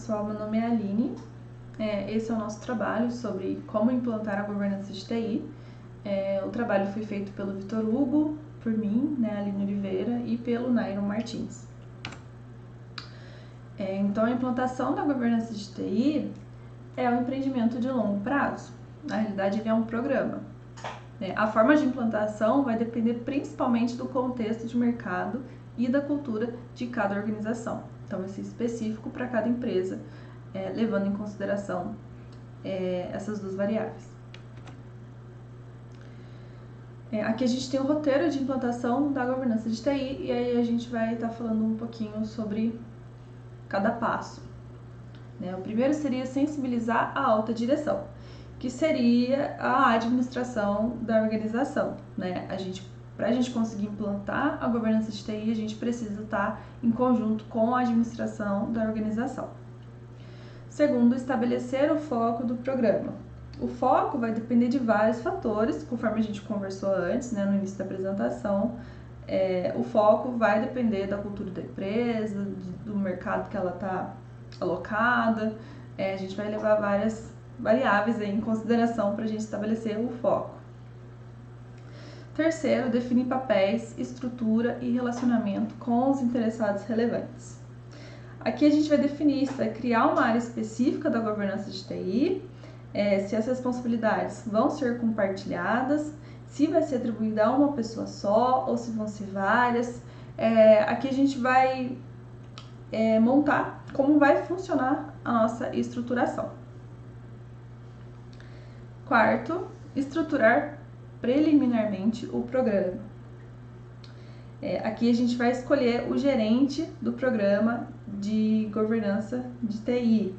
pessoal, meu nome é Aline. Esse é o nosso trabalho sobre como implantar a governança de TI. O trabalho foi feito pelo Vitor Hugo, por mim, Aline Oliveira, e pelo Nairon Martins. Então, a implantação da governança de TI é um empreendimento de longo prazo. Na realidade, ele é um programa. A forma de implantação vai depender principalmente do contexto de mercado e da cultura de cada organização. Então, vai ser específico para cada empresa, levando em consideração essas duas variáveis. Aqui a gente tem o roteiro de implantação da governança de TI e aí a gente vai estar falando um pouquinho sobre cada passo. O primeiro seria sensibilizar a alta direção, que seria a administração da organização. Para a gente conseguir implantar a governança de TI, a gente precisa estar em conjunto com a administração da organização. Segundo, estabelecer o foco do programa. O foco vai depender de vários fatores, conforme a gente conversou antes, no início da apresentação. O foco vai depender da cultura da empresa, do mercado que ela está alocada. A gente vai levar várias variáveis em consideração para a gente estabelecer o foco. Terceiro, definir papéis, estrutura e relacionamento com os interessados relevantes. Aqui a gente vai definir se vai criar uma área específica da governança de TI, se as responsabilidades vão ser compartilhadas, se vai ser atribuída a uma pessoa só ou se vão ser várias. Aqui a gente vai montar como vai funcionar a nossa estruturação. Quarto, estruturar preliminarmente o programa. Aqui a gente vai escolher o gerente do programa de governança de TI,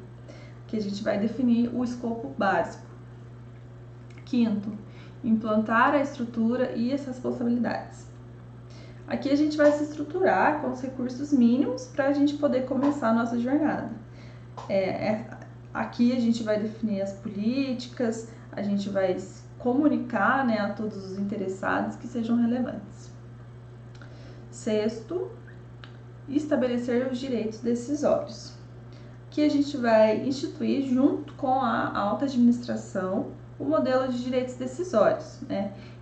que a gente vai definir o escopo básico. Quinto, implantar a estrutura e as responsabilidades. Aqui a gente vai se estruturar com os recursos mínimos para a gente poder começar a nossa jornada. Aqui a gente vai definir as políticas, a gente vai comunicar a todos os interessados que sejam relevantes. Sexto, estabelecer os direitos decisórios. Aqui a gente vai instituir, junto com a alta administração, o modelo de direitos decisórios,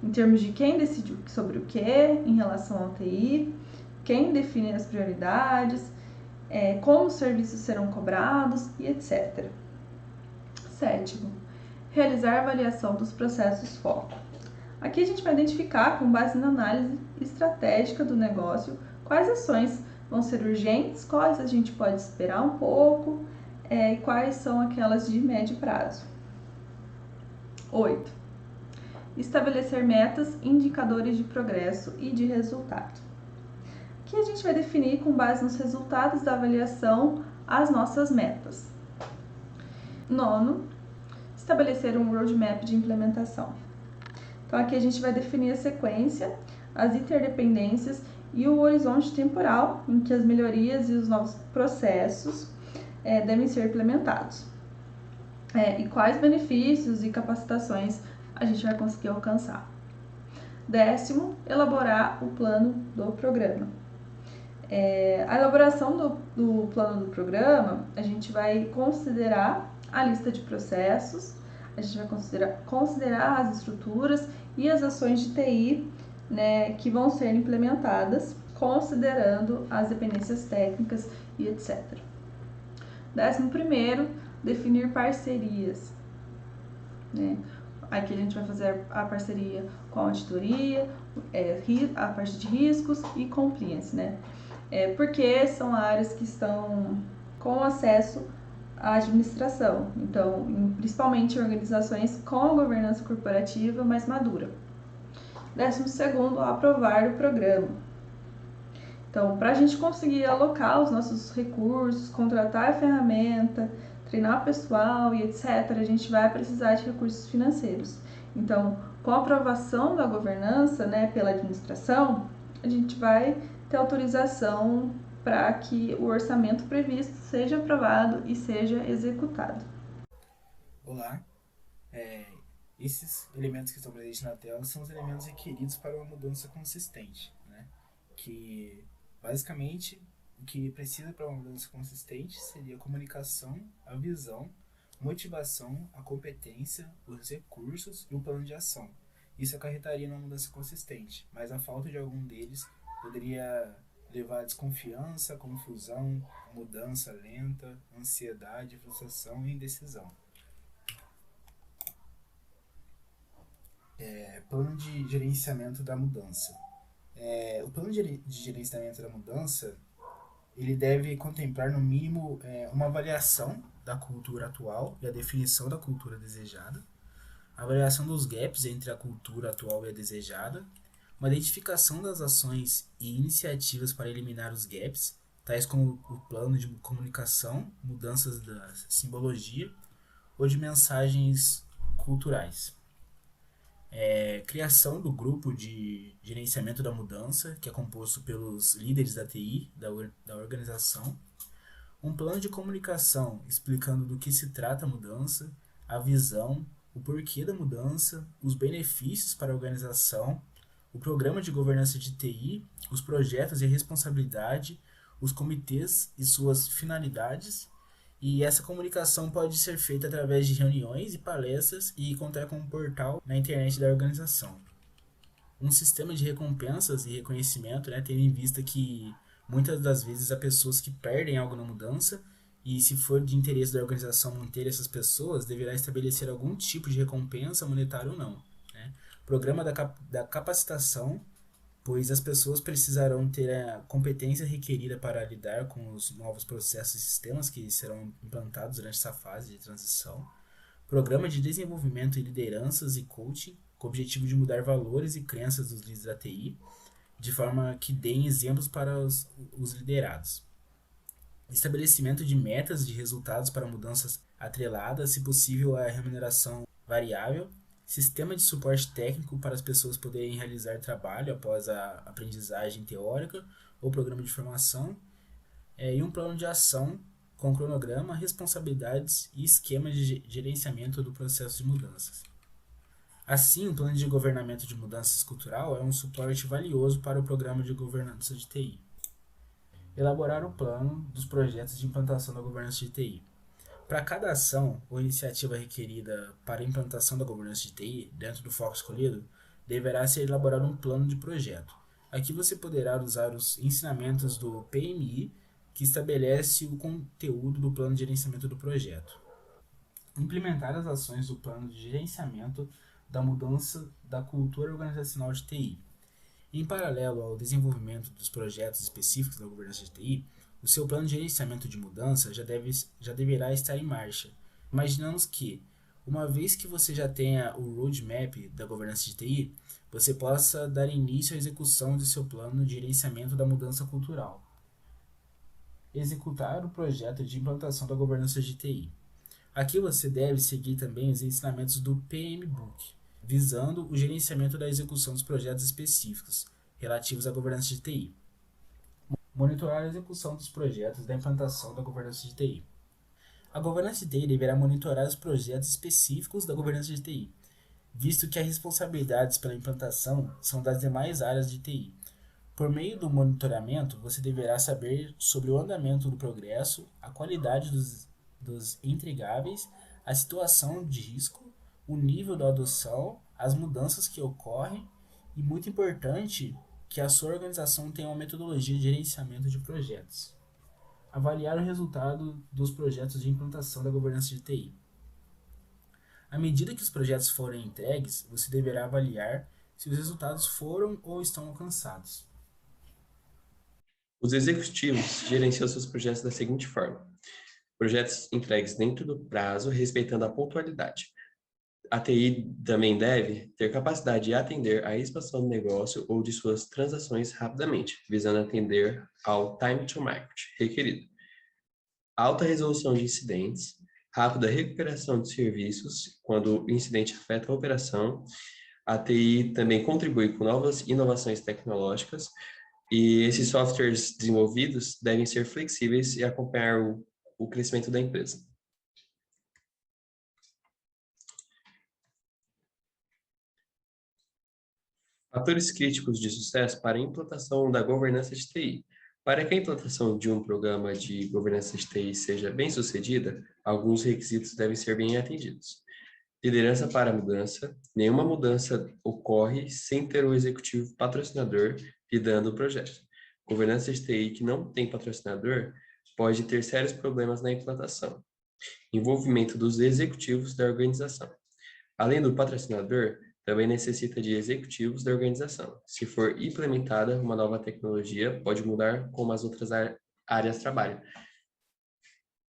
em termos de quem decide sobre o que em relação ao TI, quem define as prioridades, como os serviços serão cobrados e etc. Sétimo, realizar avaliação dos processos foco. Aqui a gente vai identificar, com base na análise estratégica do negócio, quais ações vão ser urgentes, quais a gente pode esperar um pouco, e quais são aquelas de médio prazo. 8. Estabelecer metas, indicadores de progresso e de resultado. Aqui a gente vai definir, com base nos resultados da avaliação, as nossas metas. 9. Estabelecer um roadmap de implementação. Então aqui a gente vai definir a sequência, as interdependências e o horizonte temporal em que as melhorias e os novos processos devem ser implementados. E quais benefícios e capacitações a gente vai conseguir alcançar. 10º, elaborar o plano do programa. A elaboração do plano do programa, a gente vai considerar a lista de processos, a gente vai considerar as estruturas e as ações de TI que vão ser implementadas, considerando as dependências técnicas e etc. 11º, definir parcerias. Aqui a gente vai fazer a parceria com a auditoria, a parte de riscos e compliance, porque são áreas que estão com acesso à administração, então, principalmente em organizações com a governança corporativa mais madura. 12º, aprovar o programa. Então, para a gente conseguir alocar os nossos recursos, contratar a ferramenta, treinar pessoal e etc., a gente vai precisar de recursos financeiros. Então, com a aprovação da governança, pela administração, a gente vai ter autorização para que o orçamento previsto seja aprovado e seja executado. Olá, esses elementos que estão presentes na tela são os elementos requeridos para uma mudança consistente, que basicamente O que precisa para uma mudança consistente seria a comunicação, a visão, motivação, a competência, os recursos e o plano de ação. Isso acarretaria numa mudança consistente, mas a falta de algum deles poderia levar a desconfiança, confusão, mudança lenta, ansiedade, frustração e indecisão. Plano de gerenciamento da mudança. O plano de gerenciamento da mudança ele deve contemplar no mínimo uma avaliação da cultura atual e a definição da cultura desejada, a avaliação dos gaps entre a cultura atual e a desejada, uma identificação das ações e iniciativas para eliminar os gaps, tais como o plano de comunicação, mudanças da simbologia ou de mensagens culturais. Criação do grupo de gerenciamento da mudança, que é composto pelos líderes da TI, da organização. Um plano de comunicação explicando do que se trata a mudança, a visão, o porquê da mudança, os benefícios para a organização, o programa de governança de TI, os projetos e responsabilidade, os comitês e suas finalidades. E essa comunicação pode ser feita através de reuniões e palestras e contar com um portal na internet da organização. Um sistema de recompensas e reconhecimento, tendo em vista que muitas das vezes há pessoas que perdem algo na mudança e se for de interesse da organização manter essas pessoas, deverá estabelecer algum tipo de recompensa monetária ou não. Programa da capacitação, pois as pessoas precisarão ter a competência requerida para lidar com os novos processos e sistemas que serão implantados durante essa fase de transição. Programa de desenvolvimento e lideranças e coaching, com o objetivo de mudar valores e crenças dos líderes da TI, de forma que deem exemplos para os liderados. Estabelecimento de metas de resultados para mudanças atreladas, se possível a remuneração variável, sistema de suporte técnico para as pessoas poderem realizar trabalho após a aprendizagem teórica ou programa de formação, e um plano de ação com cronograma, responsabilidades e esquema de gerenciamento do processo de mudanças. Assim, o plano de governamento de mudanças cultural é um suporte valioso para o programa de governança de TI. Elaborar o plano dos projetos de implantação da governança de TI. Para cada ação ou iniciativa requerida para a implantação da governança de TI, dentro do foco escolhido, deverá ser elaborado um plano de projeto. Aqui você poderá usar os ensinamentos do PMI, que estabelece o conteúdo do plano de gerenciamento do projeto. Implementar as ações do plano de gerenciamento da mudança da cultura organizacional de TI. Em paralelo ao desenvolvimento dos projetos específicos da governança de TI, o seu plano de gerenciamento de mudança já deverá estar em marcha. Imaginamos que, uma vez que você já tenha o roadmap da governança de TI, você possa dar início à execução de seu plano de gerenciamento da mudança cultural. Executar o projeto de implantação da governança de TI. Aqui você deve seguir também os ensinamentos do PMBOK, visando o gerenciamento da execução dos projetos específicos relativos à governança de TI. Monitorar a execução dos projetos da implantação da governança de TI. A governança de TI deverá monitorar os projetos específicos da governança de TI, visto que as responsabilidades pela implantação são das demais áreas de TI. Por meio do monitoramento, você deverá saber sobre o andamento do progresso, a qualidade dos entregáveis, a situação de risco, o nível da adoção, as mudanças que ocorrem e, muito importante, que a sua organização tenha uma metodologia de gerenciamento de projetos. Avaliar o resultado dos projetos de implantação da governança de TI. À medida que os projetos forem entregues, você deverá avaliar se os resultados foram ou estão alcançados. Os executivos gerenciam seus projetos da seguinte forma: projetos entregues dentro do prazo, respeitando a pontualidade. A TI também deve ter capacidade de atender à expansão do negócio ou de suas transações rapidamente, visando atender ao time to market requerido. Alta resolução de incidentes, rápida recuperação de serviços quando o incidente afeta a operação. A TI também contribui com novas inovações tecnológicas e esses softwares desenvolvidos devem ser flexíveis e acompanhar o crescimento da empresa. Fatores críticos de sucesso para a implantação da governança de TI. Para que a implantação de um programa de governança de TI seja bem-sucedida, alguns requisitos devem ser bem atendidos. Liderança para a mudança. Nenhuma mudança ocorre sem ter um executivo patrocinador liderando o projeto. Governança de TI que não tem patrocinador pode ter sérios problemas na implantação. Envolvimento dos executivos da organização. Além do patrocinador, também necessita de executivos da organização. Se for implementada uma nova tecnologia, pode mudar como as outras áreas trabalham.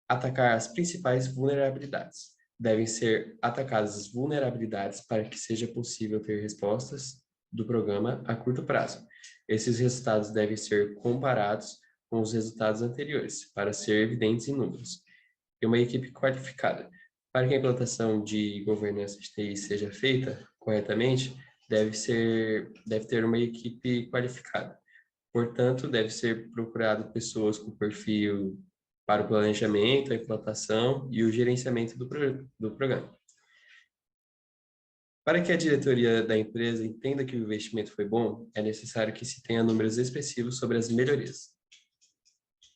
Atacar as principais vulnerabilidades. Devem ser atacadas as vulnerabilidades para que seja possível ter respostas do programa a curto prazo. Esses resultados devem ser comparados com os resultados anteriores, para ser evidentes em números. E uma equipe qualificada. Para que a implantação de governança de TI seja feita corretamente, deve ter uma equipe qualificada. Portanto, deve ser procurado pessoas com perfil para o planejamento, a implantação e o gerenciamento do programa. Para que a diretoria da empresa entenda que o investimento foi bom, é necessário que se tenha números expressivos sobre as melhorias.